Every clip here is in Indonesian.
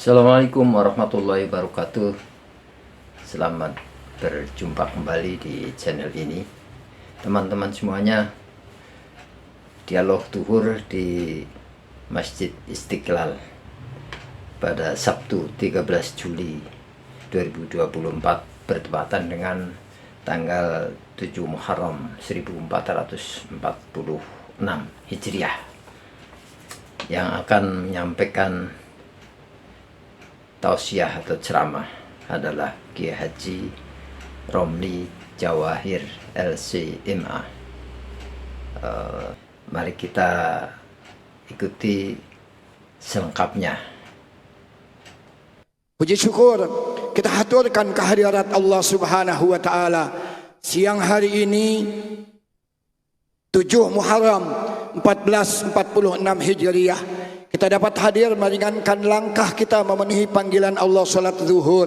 Assalamualaikum warahmatullahi wabarakatuh. Selamat berjumpa kembali di channel ini. Teman-teman semuanya, dialog duhur di Masjid Istiqlal pada Sabtu 13 Juli 2024 bertepatan dengan tanggal 7 Muharram 1446 Hijriah, yang akan menyampaikan tausiah atau ceramah adalah Kiai Haji Romli Jawahir LC.MA. Mari kita ikuti selengkapnya. Puji syukur kita haturkan kehadirat Allah Subhanahu wa taala siang hari ini 7 Muharram 1446 Hijriah. Kita dapat hadir meringankan langkah kita memenuhi panggilan Allah salat zuhur.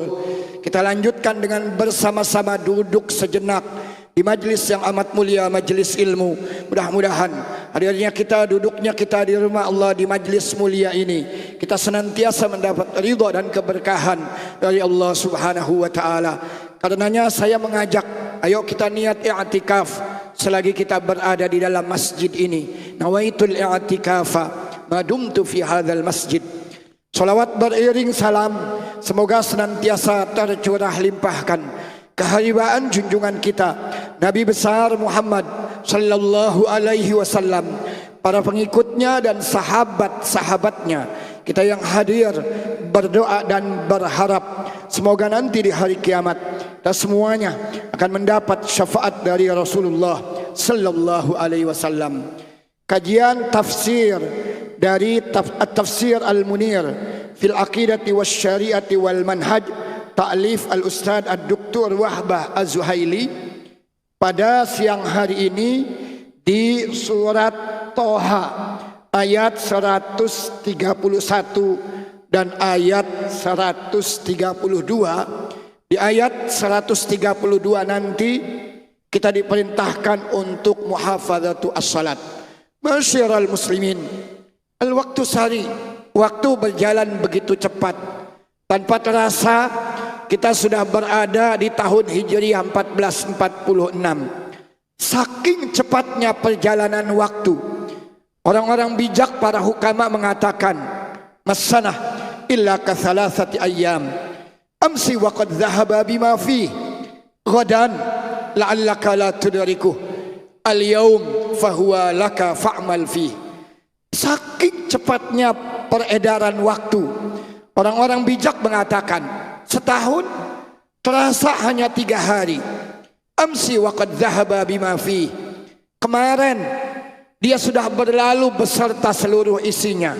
Kita lanjutkan dengan bersama-sama duduk sejenak di majlis yang amat mulia, majlis ilmu. Mudah-mudahan hadirnya kita, duduknya kita di rumah Allah di majlis mulia ini, kita senantiasa mendapat ridha dan keberkahan dari Allah Subhanahu wa taala. Karenanya saya mengajak, ayo kita niat i'tikaf selagi kita berada di dalam masjid ini. Nawaitul i'tikafa madumtu fi hadzal masjid. Salawat beriring salam semoga senantiasa tercurah limpahkan kehariban junjungan kita Nabi besar Muhammad sallallahu alaihi wasallam, para pengikutnya dan sahabat-sahabatnya. Kita yang hadir berdoa dan berharap semoga nanti di hari kiamat kita semuanya akan mendapat syafaat dari Rasulullah sallallahu alaihi wasallam. Kajian tafsir dari At-Tafsir Al-Munir fil Aqidati Wasyari'ati wal Manhaj, ta'lif Al-Ustadz Ad-Doktor Wahbah Az-Zuhaili, pada siang hari ini di surat Toha ayat 131 dan ayat 132. Di ayat 132 nanti kita diperintahkan untuk muhafadzatu as-salat. Masyiral muslimin, al-waktu sari, waktu berjalan begitu cepat. Tanpa terasa kita sudah berada di tahun Hijriah 1446. Saking cepatnya perjalanan waktu, orang-orang bijak para hukama mengatakan, masanah illa ka thalathati ayyam amsi wa qad dhahaba bima fi ghadan la'allaka la tudrikuh al-yawm fahuwa laka fa'mal fi. Saking cepatnya peredaran waktu, orang-orang bijak mengatakan setahun terasa hanya 3 hari. Amsi wa qad dhahaba bima fi, kemarin dia sudah berlalu beserta seluruh isinya.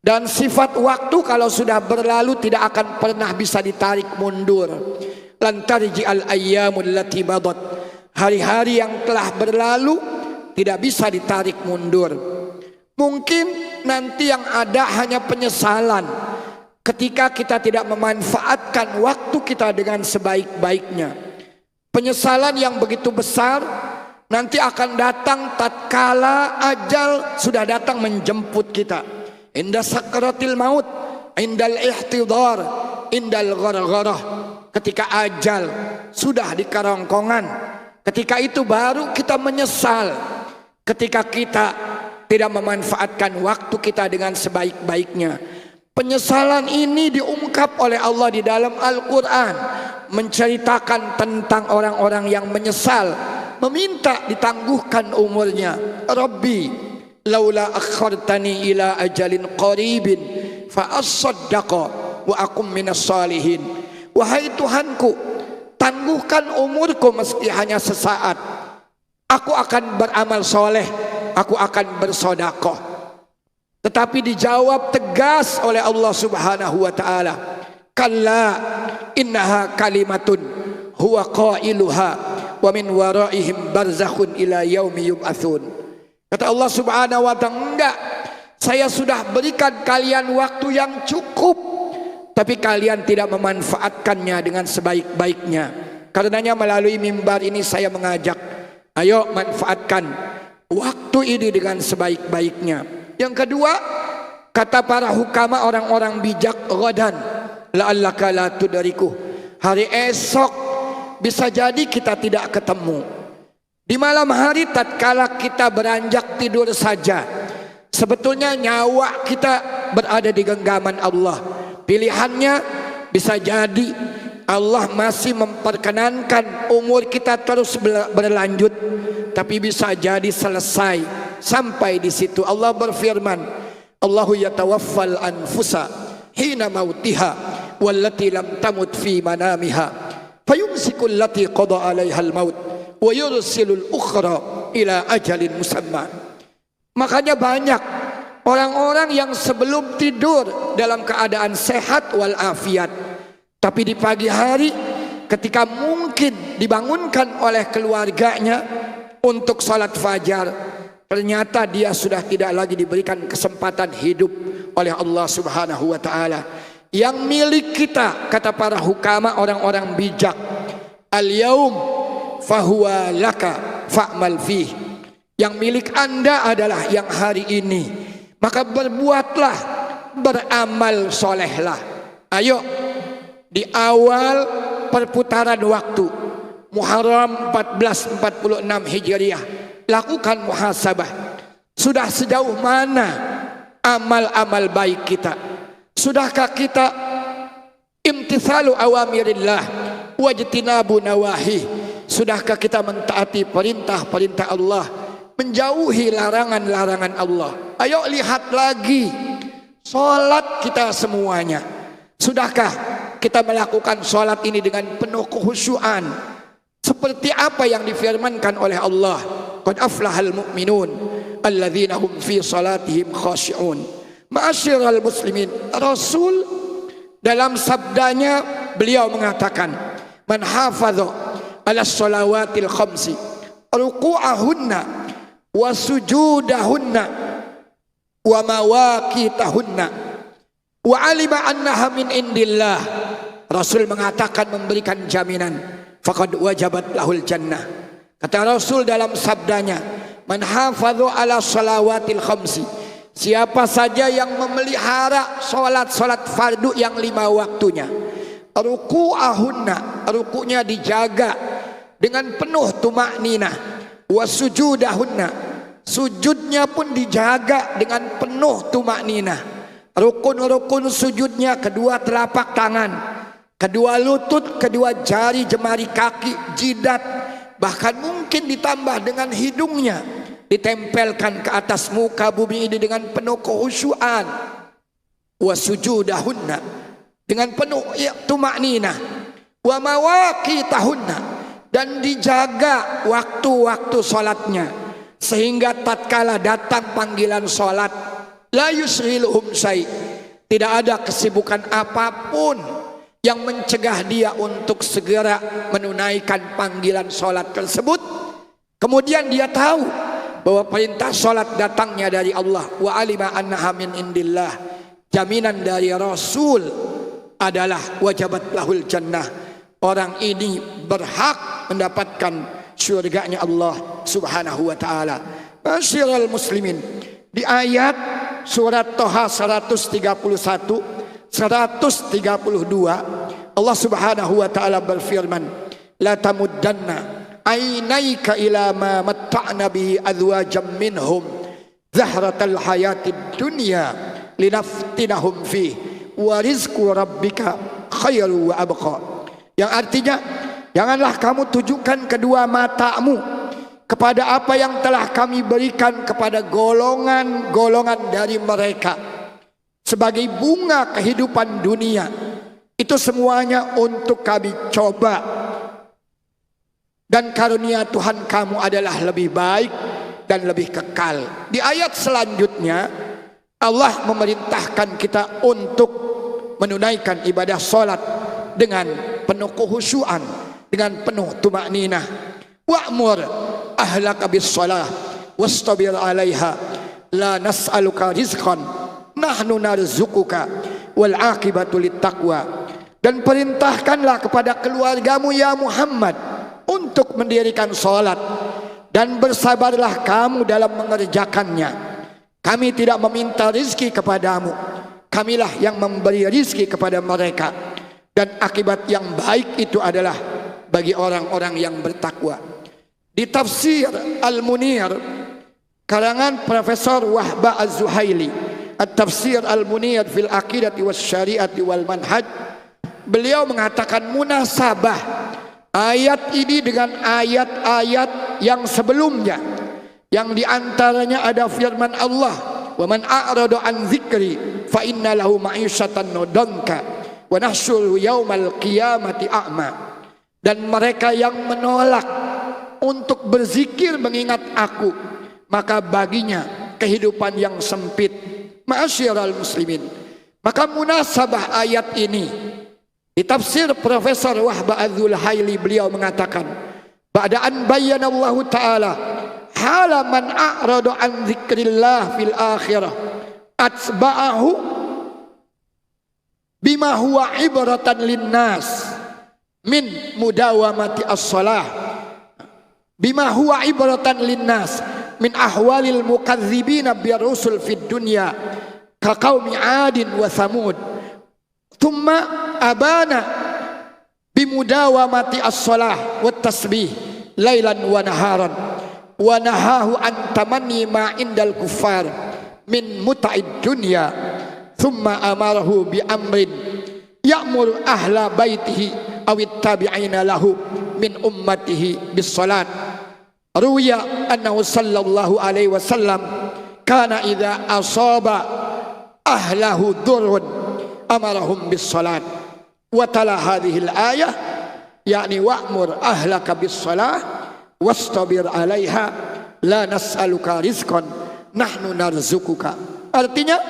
Dan sifat waktu kalau sudah berlalu tidak akan pernah bisa ditarik mundur. Lan tarji'al ayyamul lati madat, hari-hari yang telah berlalu tidak bisa ditarik mundur. Mungkin nanti yang ada hanya penyesalan ketika kita tidak memanfaatkan waktu kita dengan sebaik-baiknya. Penyesalan yang begitu besar nanti akan datang tatkala ajal sudah datang menjemput kita. Inda sakratil maut, indal ihtidar, indal ghargharah. Ketika ajal sudah di kerongkongan, ketika itu baru kita menyesal, ketika kita tidak memanfaatkan waktu kita dengan sebaik-baiknya. Penyesalan ini diungkap oleh Allah di dalam Al-Quran, menceritakan tentang orang-orang yang menyesal, meminta ditangguhkan umurnya. Rabbi laula akhartani ila ajalin qaribin fa as-saddaqa wa akum minas salihin. Wahai Tuhanku, tangguhkan umurku meski hanya sesaat, aku akan beramal soleh, aku akan bersodakoh. Tetapi dijawab tegas oleh Allah Subhanahu wa ta'ala, kalla innaha kalimatun huwa qailuha wa min waraihim barzakhun ila yaumi yub'atsun. Kata Allah Subhanahu wa ta'ala, enggak, saya sudah berikan kalian waktu yang cukup, tapi kalian tidak memanfaatkannya dengan sebaik-baiknya. Karenanya melalui mimbar ini saya mengajak, ayo manfaatkan waktu ini dengan sebaik-baiknya. Yang kedua, Kata para hukama, orang-orang bijak, ghadan la'allaka la tudrikuh, hari esok bisa jadi kita tidak ketemu. Di malam hari tatkala kita beranjak tidur saja, sebetulnya nyawa kita berada di genggaman Allah. Pilihannya bisa jadi Allah masih memperkenankan umur kita terus berlanjut, tapi bisa jadi selesai sampai di situ. Allah berfirman, Allahu yatawaffal anfusa hina mautiha wallati lam tamut fi manamiha fayumsikul lati qada 'alaihal maut wa yursilul ukhra ila ajalin musamma. Makanya banyak orang-orang yang sebelum tidur dalam keadaan sehat walafiat, tapi di pagi hari ketika mungkin dibangunkan oleh keluarganya untuk salat fajar, ternyata dia sudah tidak lagi diberikan kesempatan hidup oleh Allah Subhanahu wa taala. Yang milik kita, kata para hukama, orang-orang bijak, al-yaum fahuwa laka fa'mal fih. Yang milik Anda adalah yang hari ini, maka berbuatlah, beramal solehlah. Ayo, di awal perputaran waktu Muharram 1446 Hijriah, lakukan muhasabah. Sudah sejauh mana amal-amal baik kita? Sudahkah kita imtithalu awamirillah wajtinabu nawahi? Sudahkah kita mentaati perintah-perintah Allah, menjauhi larangan-larangan Allah? Ayo lihat lagi salat kita semuanya. Sudahkah kita melakukan salat ini dengan penuh kekhusyuan seperti apa yang difirmankan oleh Allah? Qad aflahal mu'minun alladzina hum fi salatihim khashi'un. Ma'asyiral muslimin, Rasul dalam sabdanya beliau mengatakan, man hafadha ala shalawatil khamsi ruku'ahunna wa sujudahunna wa mawaqitahunna wa alima annaha min indillah. Rasul mengatakan, memberikan jaminan, faqad wajabat lahul jannah. Kata Rasul dalam sabdanya, man hafadhu ala shalawatil khamsi, siapa saja yang memelihara salat-salat fardu yang 5 waktunya, ruku'ahunna, ruku'nya dijaga dengan penuh tumakninah, wa sujudahunna, sujudnya pun dijaga dengan penuh tumakninah. Rukun-rukun sujudnya, kedua telapak tangan, kedua lutut, kedua jari jemari kaki, jidat, bahkan mungkin ditambah dengan hidungnya, ditempelkan ke atas muka bumi ini dengan penuh kekhusyuan. Wa sujudahunna, dengan penuh tumakninah, wa mawaqitahunna, dan dijaga waktu-waktu salatnya, sehingga tatkala datang panggilan salat, la yusghiluhum syai', tidak ada kesibukan apapun yang mencegah dia untuk segera menunaikan panggilan salat tersebut. Kemudian dia tahu bahwa perintah salat datangnya dari Allah, wa alima annaha min indillah, jaminan dari Rasul adalah wajabat lahul jannah. Orang ini berhak mendapatkan syurganya Allah Subhanahu wa taala. Masyiral muslimin, di ayat surat Toha 131 132 Allah Subhanahu wa taala berfirman, la tamuddanna ainaika ila ma matta'na bihi azwajam minhum zahratal hayatid dunya linaftinahum fi wa rizqu rabbika khairu wa abqa. Yang artinya, janganlah kamu tujukan kedua matamu kepada apa yang telah kami berikan kepada golongan-golongan dari mereka sebagai bunga kehidupan dunia. Itu semuanya untuk kami coba, dan karunia Tuhan kamu adalah lebih baik dan lebih kekal. Di ayat selanjutnya Allah memerintahkan kita untuk menunaikan ibadah salat dengan penuh kekhusyuan, dengan penuh tumakninah. Wa'mur ahlaka bis shalah wastabir 'alaiha la nas'aluka rizqan nahnu narzuquka wal 'aqibatu littaqwa. Dan perintahkanlah kepada keluargamu ya Muhammad untuk mendirikan salat, dan bersabarlah kamu dalam mengerjakannya. Kami tidak meminta rizki kepadamu, kamilah yang memberi rizki kepada mereka, dan akibat yang baik itu adalah bagi orang-orang yang bertakwa. Di tafsir Al-Munir karangan Profesor Wahba Az-Zuhaili, At-Tafsir Al-Munir fil Aqidati was Syariati wal Manhaj, beliau mengatakan munasabah ayat ini dengan ayat-ayat yang sebelumnya, yang diantaranya ada firman Allah, wa man a'rada an dzikri fa inna lahu ma'isyatan danka wa nahsyuru yaumal qiyamati a'ma. Dan mereka yang menolak untuk berzikir mengingat aku, maka baginya kehidupan yang sempit. Ma'asyiral muslimin, maka munasabah ayat ini di tafsir Profesor Wahba Az-Zuhaili, beliau mengatakan ba'da an bayyana Allah Ta'ala hala man a'rada an dzikrillah fil akhirah atba'ahu bima huwa ibratan linnas min mudawamati as-salah, bima huwa ibratan linnas min ahwalil mukadzibina birusul fid dunya ka qaumi adin wa thamud, thumma abana bimudawamati as-salah wat tasbih lailan wa naharan, wa nahahu an tamanni ma indal kuffar min muta'id dunya, thumma amarahu bi amrin ya'muru ahla baitihi awit tabi'ina lahu min ummatihi bis salat. Ruya annahu sallallahu alaihi wasallam kana idza asaba ahlahu dhurrun amarahum bis salat wa tala hadhihi al ayah, yakni wa'mur ahlaka bis salah wastabir 'alaiha la nas'aluka rizqan nahnu narzukuka. Artinya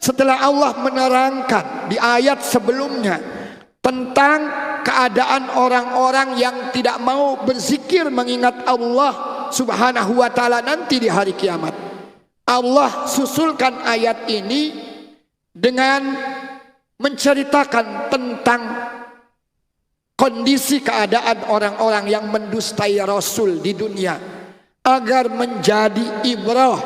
setelah Allah menerangkan di ayat sebelumnya tentang keadaan orang-orang yang tidak mau berzikir mengingat Allah Subhanahu wa ta'ala nanti di hari kiamat, Allah susulkan ayat ini dengan menceritakan tentang kondisi keadaan orang-orang yang mendustai Rasul di dunia, agar menjadi ibrah,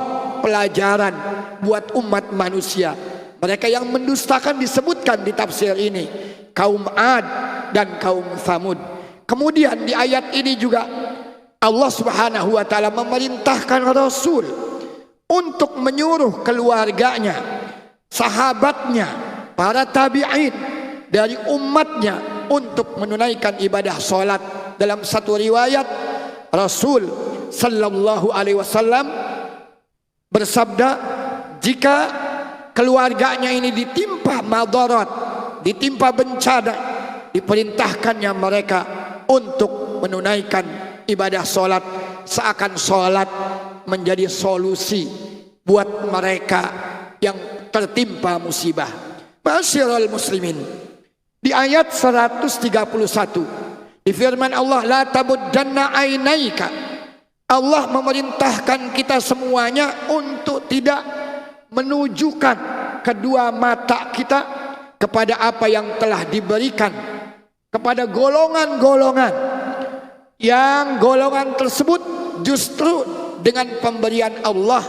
pelajaran buat umat manusia. Mereka yang mendustakan disebutkan di tafsir ini kaum Ad dan kaum Thamud. Kemudian di ayat ini juga Allah Subhanahu wa ta'ala memerintahkan Rasul untuk menyuruh keluarganya, sahabatnya, para tabi'in dari umatnya untuk menunaikan ibadah salat. Dalam satu riwayat Rasul sallallahu alaihi wasallam bersabda, jika keluarganya ini ditimpa madarat, ditimpa bencana, diperintahkannya mereka untuk menunaikan ibadah salat, seakan salat menjadi solusi buat mereka yang tertimpa musibah. Masyiral muslimin, di ayat 131 di firman Allah, la tabuddanna ainaika, Allah memerintahkan kita semuanya untuk tidak menunjukkan kedua mata kita kepada apa yang telah diberikan kepada golongan-golongan yang golongan tersebut justru dengan pemberian Allah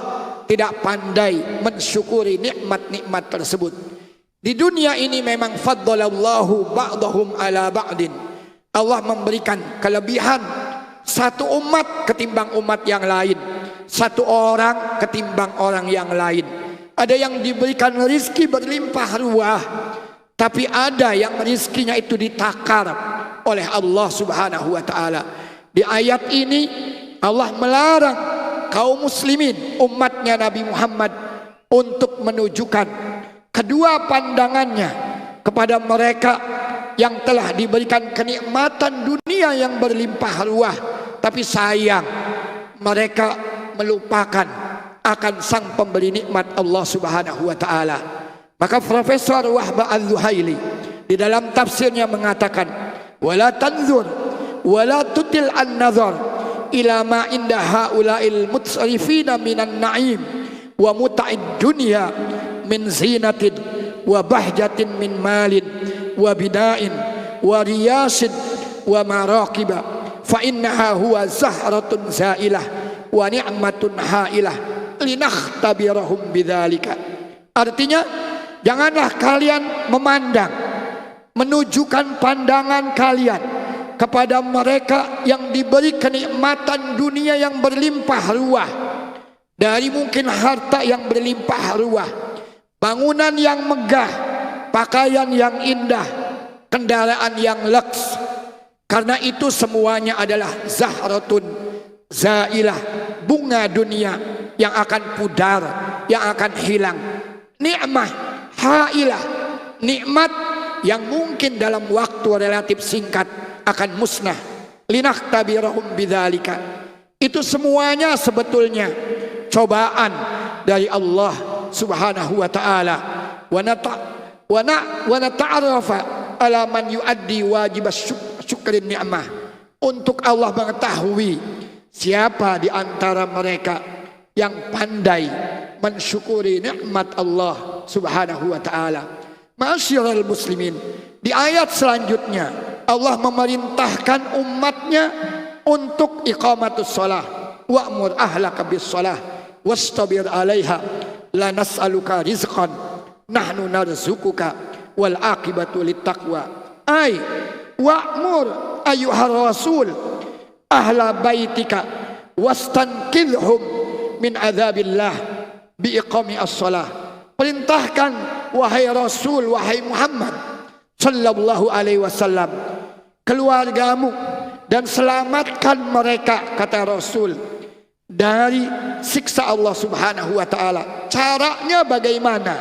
tidak pandai mensyukuri nikmat-nikmat tersebut. Di dunia ini memang faddalallahu ba'dahum ala ba'din, Allah memberikan kelebihan satu umat ketimbang umat yang lain, satu orang ketimbang orang yang lain. Ada yang diberikan rizki berlimpah ruah, tapi ada yang rizkinya itu ditakar oleh Allah Subhanahu wa ta'ala. Di ayat ini Allah melarang kaum muslimin, umatnya Nabi Muhammad, untuk menunjukkan kedua pandangannya kepada mereka yang telah diberikan kenikmatan dunia yang berlimpah ruah, tapi sayang mereka melupakan akan sang pemberi nikmat Allah Subhanahu wa ta'ala. Maka Profesor Wahba Az-Zuhaili di dalam tafsirnya mengatakan, wala tanzur wala tutil an-nazar ila ma inda haula'il mutsarifina minan na'im wa muta'id dunya min zinatin wa bahjatin min malin wa bida'in wa riyasin wa maraqiba fa innaha huwa zahratun zailah wa ni'matun hailah linakhtabirahum bidzalika. Artinya, janganlah kalian memandang, menunjukkan pandangan kalian kepada mereka yang diberi kenikmatan dunia yang berlimpah ruah, dari mungkin harta yang berlimpah ruah, bangunan yang megah, pakaian yang indah, kendaraan yang leks. Karena itu semuanya adalah zahratun zailah, bunga dunia yang akan pudar, yang akan hilang. Nikmah hailah, nikmat yang mungkin dalam waktu relatif singkat akan musnah. Linakhtabirahum bidzalika. Itu semuanya sebetulnya cobaan dari Allah Subhanahu wa taala. Wa nata'arafa ala man yuaddi wajib syukrin ni'mah. Untuk Allah mengetahui siapa di antara mereka yang pandai mensyukuri nikmat Allah Subhanahu wa taala. Ma'asyiral muslimin, di ayat selanjutnya Allah memerintahkan umatnya untuk iqamatus shalah, wa'mur ahlaka bis shalah wastabir 'alaiha la nas'aluka rizqan nahnu narzuquka wal aqibatu littaqwa. Ay wa'mur ayyuhar rasul ahla baitika wastankidhum min adzabillah biiqami as-shalah. Perintahkan wahai Rasul, wahai Muhammad sallallahu alaihi wasallam, keluargamu dan selamatkan mereka, kata Rasul, dari siksa Allah Subhanahu wa taala. Caranya bagaimana?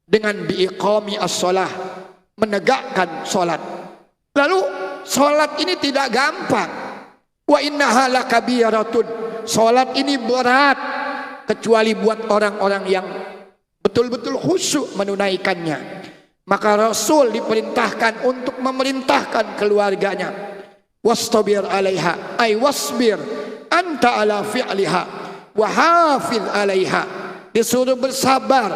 Dengan biiqami as-shalah, menegakkan salat. Lalu salat ini tidak gampang. Wa innaha lakabiratun. Salat ini berat, kecuali buat orang-orang yang betul-betul khusyuk menunaikannya. Maka Rasul diperintahkan untuk memerintahkan keluarganya, wastabir 'alaiha, ay wasbir anta ala fi'liha wa hafiz 'alaiha. Disuruh bersabar,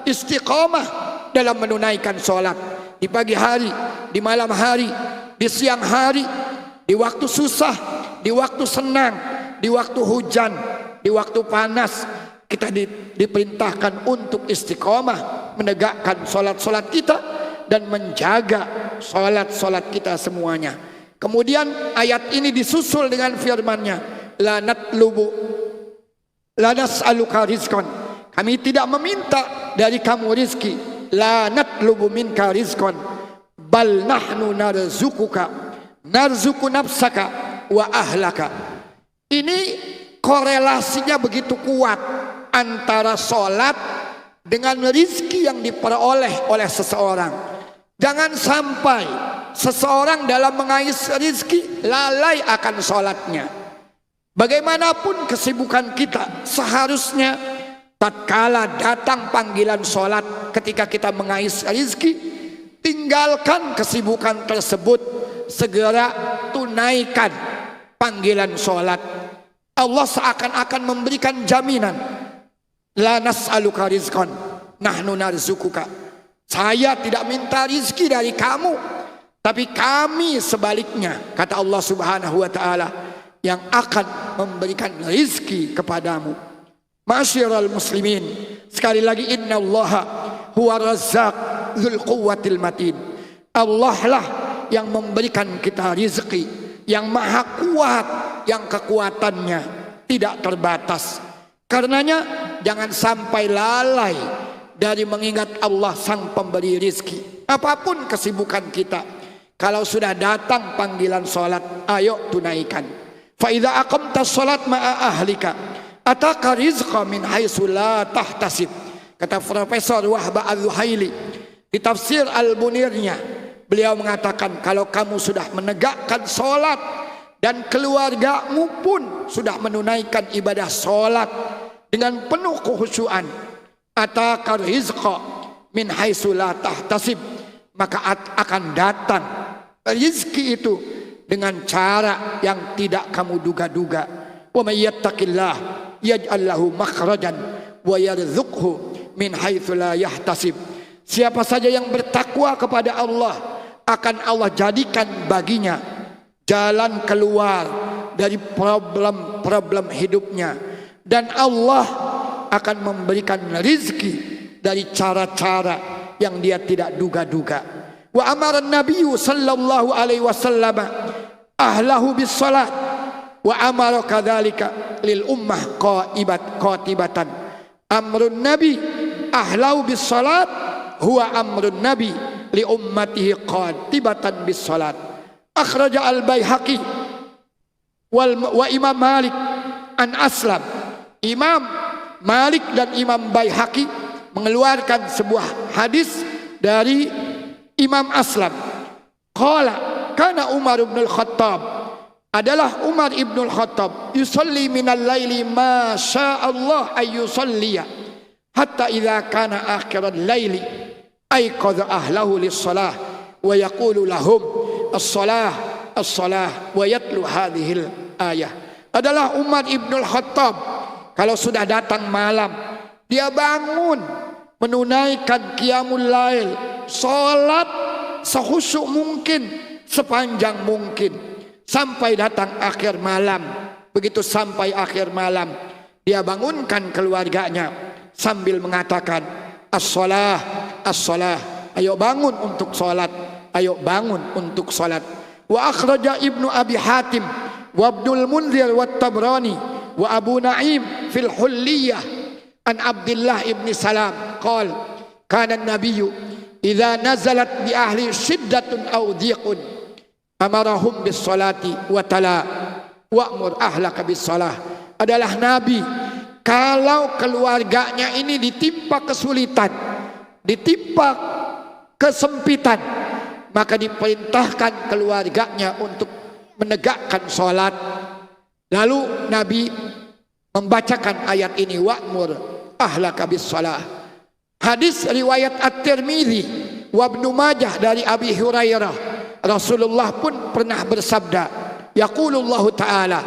istiqamah dalam menunaikan salat di pagi hari, di malam hari, di siang hari, di waktu susah, di waktu senang, di waktu hujan, di waktu panas. Kita diperintahkan untuk istiqamah, menegakkan solat-solat kita dan menjaga solat-solat kita semuanya. Kemudian ayat ini disusul dengan firman-Nya, la nas'aluka rizqan. Kami tidak meminta dari kamu rizki. La natlubu minka rizqan bal nahnu narzuquka narzuqu nafsaka wa ahlaka. Ini korelasinya begitu kuat antara solat dengan rizki yang diperoleh oleh seseorang. Jangan sampai seseorang dalam mengais rizki lalai akan solatnya. Bagaimanapun kesibukan kita, seharusnya tatkala datang panggilan solat, ketika kita mengais rizki, tinggalkan kesibukan tersebut, segera tunaikan panggilan solat. Allah seakan-akan memberikan jaminan, la nas'aluka rizqan nahnu narzuquka. Saya tidak minta rizki dari kamu, tapi kami sebaliknya, kata Allah Subhanahu wa taala, yang akan memberikan rizki kepadamu. Ma'asyiral muslimin, sekali lagi, innallaha huwa razzaq dzul quwwatil matin. Allah lah yang memberikan kita rizki, yang maha kuat, yang kekuatannya tidak terbatas. Karenanya jangan sampai lalai dari mengingat Allah sang pemberi rizki. Apapun kesibukan kita, kalau sudah datang panggilan salat, ayo tunaikan. Fa idza aqamta shalat ma'a ahlika ataka rizqa min haitsu la tahtasib. Kata Profesor Wahbah Az-Zuhaili di tafsir Al-Munirnya, beliau mengatakan, kalau kamu sudah menegakkan salat dan keluargamu pun sudah menunaikan ibadah salat dengan penuh kekhusyuan, ataka rizqa min haitsu la tahtasib, maka akan datang rezeki itu dengan cara yang tidak kamu duga-duga. Wa may yattaqillah yaj'al lahu makhrajan wa yarzuqhu min haitsu la yahtasib. Siapa saja yang bertakwa kepada Allah, akan Allah jadikan baginya jalan keluar dari problem-problem hidupnya, dan Allah akan memberikan rizki dari cara-cara yang dia tidak duga-duga. Wa amara Nabi sallallahu alaihi wasallam ahlahu bis salat wa amara kadzalika lil ummah qatibatan. Amrun Nabi ahlahu bis salat huwa amrun Nabi li ummatihi qatibatan bis salat. Akhraja al-Baihaqi wa Imam Malik an Aslam. Imam Malik dan Imam Baihaqi mengeluarkan sebuah hadis dari Imam Aslam. Qala kana Umar ibn al-Khattab, adalah Umar ibn al-Khattab, yusalli minal laili ma syaa Allah ay yusalliya hatta idza kana akhiral laili ayqadha ahlahu lis-salah wa yaqulu lahum as-salah as-salah wa yatlu hadhil ayah. Adalah Umar ibn al-Khattab, kalau sudah datang malam dia bangun menunaikan qiyamul lail, salat sekhusyuk mungkin, sepanjang mungkin, sampai datang akhir malam. Begitu sampai akhir malam, dia bangunkan keluarganya sambil mengatakan as-salah as-salah, ayo bangun untuk salat, ayo bangun untuk salat. Wa akhraja Ibnu Abi Hatim wa Abdul Munzir wa Tabrani wa Abu Naim fil Hulliyah an Abdullah ibn Salam qala kana an-nabiyyu idza nazalat bi ahli shiddatun aw dhiqun amarahum bis salati wa tala wa'mur ahlaka bis salah. Adalah Nabi kalau keluarganya ini ditimpa kesulitan, ditimpa kesempitan, maka diperintahkan keluarganya untuk menegakkan salat. Lalu Nabi membacakan ayat ini, wa'mur ahlaka bis salah. Hadis riwayat At-Tirmidzi wa Ibnu Majah dari Abi Hurairah, Rasulullah pun pernah bersabda, yaqulullahu ta'ala,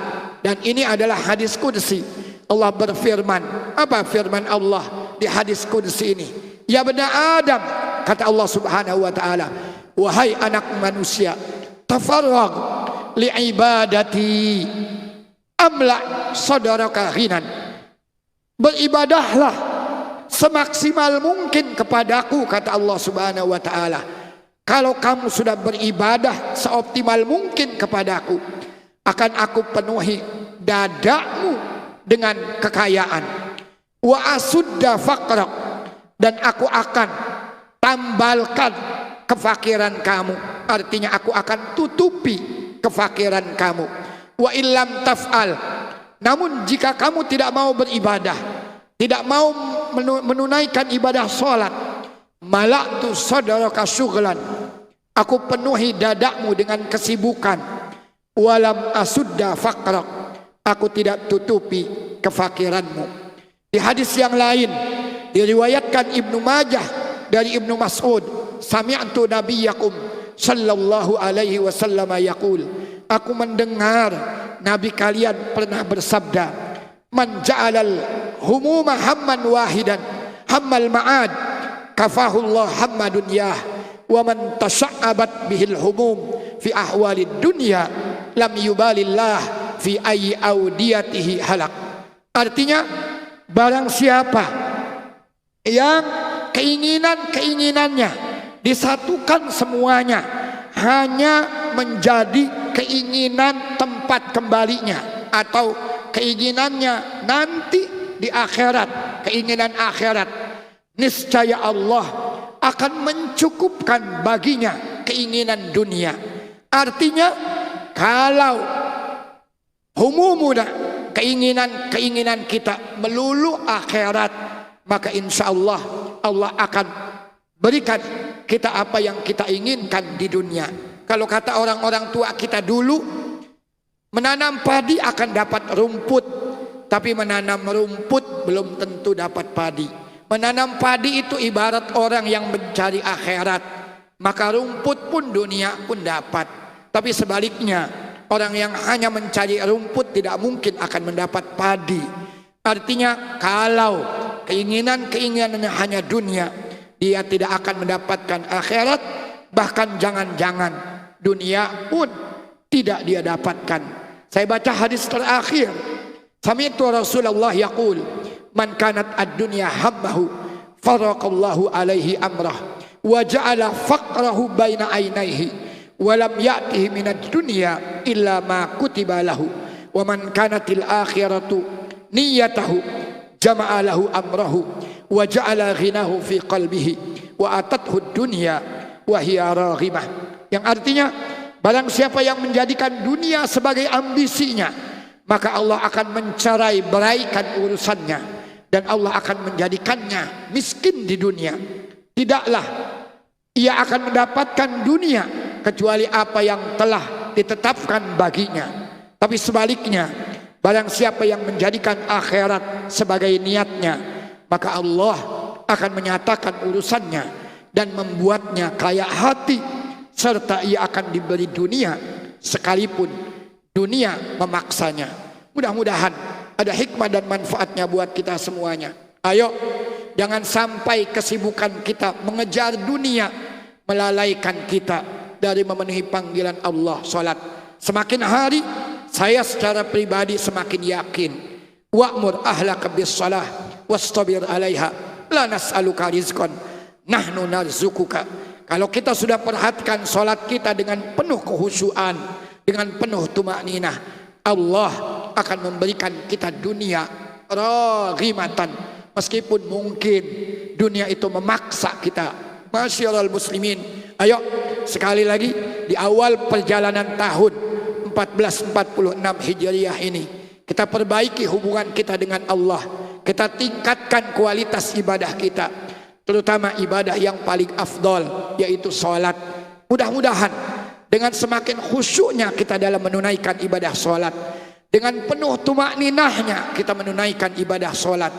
dan ini adalah hadis qudsi. Allah berfirman, apa firman Allah di hadis qudsi ini? Ya bani Adam, kata Allah Subhanahu wa taala, wahai anak manusia, tafarrag li ibadati amla sadaraka ghinan. Beribadahlah semaksimal mungkin kepadaku, kata Allah Subhanahu wa taala. Kalau kamu sudah beribadah seoptimal mungkin kepadaku, akan aku penuhi dadamu dengan kekayaan. Wa asudda faqrak, dan aku akan tambalkan kefakiran kamu. Artinya aku akan tutupi kefakiran kamu. Wa illam taf'al, namun jika kamu tidak mau beribadah, tidak mau menunaikan ibadah salat, malaktu sadaraka syughlan, aku penuhi dadamu dengan kesibukan. Walam asudda faqrak, aku tidak tutupi kefakiranmu. Di hadis yang lain diriwayatkan Ibnu Majah dari Ibnu Mas'ud, sami'tu nabiyyakum sallallahu alaihi wasallam yaqul, aku mendengar nabi kalian pernah bersabda, man ja'alal humuma hamman wahidan hammal ma'ad kafahullah hamma dunyah wa man tasya'abat bihil humum fi ahwalid dunya lam yubalillah fi ayyi audiyatihi halak. Artinya, barang siapa yang keinginan-keinginannya disatukan semuanya hanya menjadi keinginan tempat kembalinya atau keinginannya nanti di akhirat, keinginan akhirat, niscaya Allah akan mencukupkan baginya keinginan dunia. Artinya, kalau humumuna, keinginan-keinginan kita melulu akhirat, maka insya Allah Allah akan berikan kita apa yang kita inginkan di dunia. Kalau kata orang-orang tua kita dulu, menanam padi akan dapat rumput, tapi menanam rumput belum tentu dapat padi. Menanam padi itu ibarat orang yang mencari akhirat, maka rumput pun dunia pun dapat. Tapi sebaliknya, orang yang hanya mencari rumput tidak mungkin akan mendapat padi. Artinya, kalau keinginan-keinginannya hanya dunia, dia tidak akan mendapatkan akhirat. Bahkan jangan-jangan dunia pun tidak dia dapatkan. Saya baca hadis terakhir, sami'tu Rasulullah yaqul, man kanat ad-dunya hammahu faraqallahu alaihi amrah wa ja'ala faqrahu baina ainaihi wa lam ya'tihi minad dunya illa ma kutiba lahu wa man kanatil akhiratu niyatahu jama'a lahu amrahu wa ja'ala ghinahu fi qalbihi wa atathu dunya wa hiya raghimah. Yang artinya, barang siapa yang menjadikan dunia sebagai ambisinya, maka Allah akan mencerai beraikan urusannya dan Allah akan menjadikannya miskin di dunia. Tidaklah ia akan mendapatkan dunia kecuali apa yang telah ditetapkan baginya. Tapi sebaliknya, barang siapa yang menjadikan akhirat sebagai niatnya, maka Allah akan menyatakan urusannya dan membuatnya kaya hati, serta ia akan diberi dunia sekalipun dunia memaksanya. Mudah-mudahan ada hikmah dan manfaatnya buat kita semuanya. Ayo, jangan sampai kesibukan kita mengejar dunia melalaikan kita dari memenuhi panggilan Allah, salat. Semakin hari saya secara pribadi semakin yakin, wa'mur ahlaka bis-shalah wastabir 'alaiha la nas'aluka rizqan nahnu narzukuka. Kalau kita sudah perhatikan salat kita dengan penuh kekhusyuan, dengan penuh tumakninah, Allah akan memberikan kita dunia raghimatan, meskipun mungkin dunia itu memaksa kita. Masyiral muslimin, ayo sekali lagi di awal perjalanan tahun 1446 Hijriah ini kita perbaiki hubungan kita dengan Allah. Kita tingkatkan kualitas ibadah kita, terutama ibadah yang paling afdol, yaitu sholat. Mudah-mudahan dengan semakin khusyuknya kita dalam menunaikan ibadah sholat, dengan penuh tumakninahnya kita menunaikan ibadah sholat,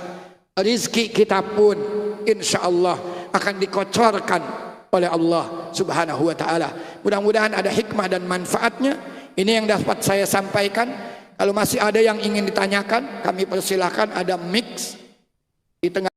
rizki kita pun insya Allah akan dikocorkan oleh Allah subhanahu wa ta'ala. Mudah-mudahan ada hikmah dan manfaatnya. Ini yang dapat saya sampaikan. Kalau masih ada yang ingin ditanyakan, kami persilahkan, ada mix di tengah.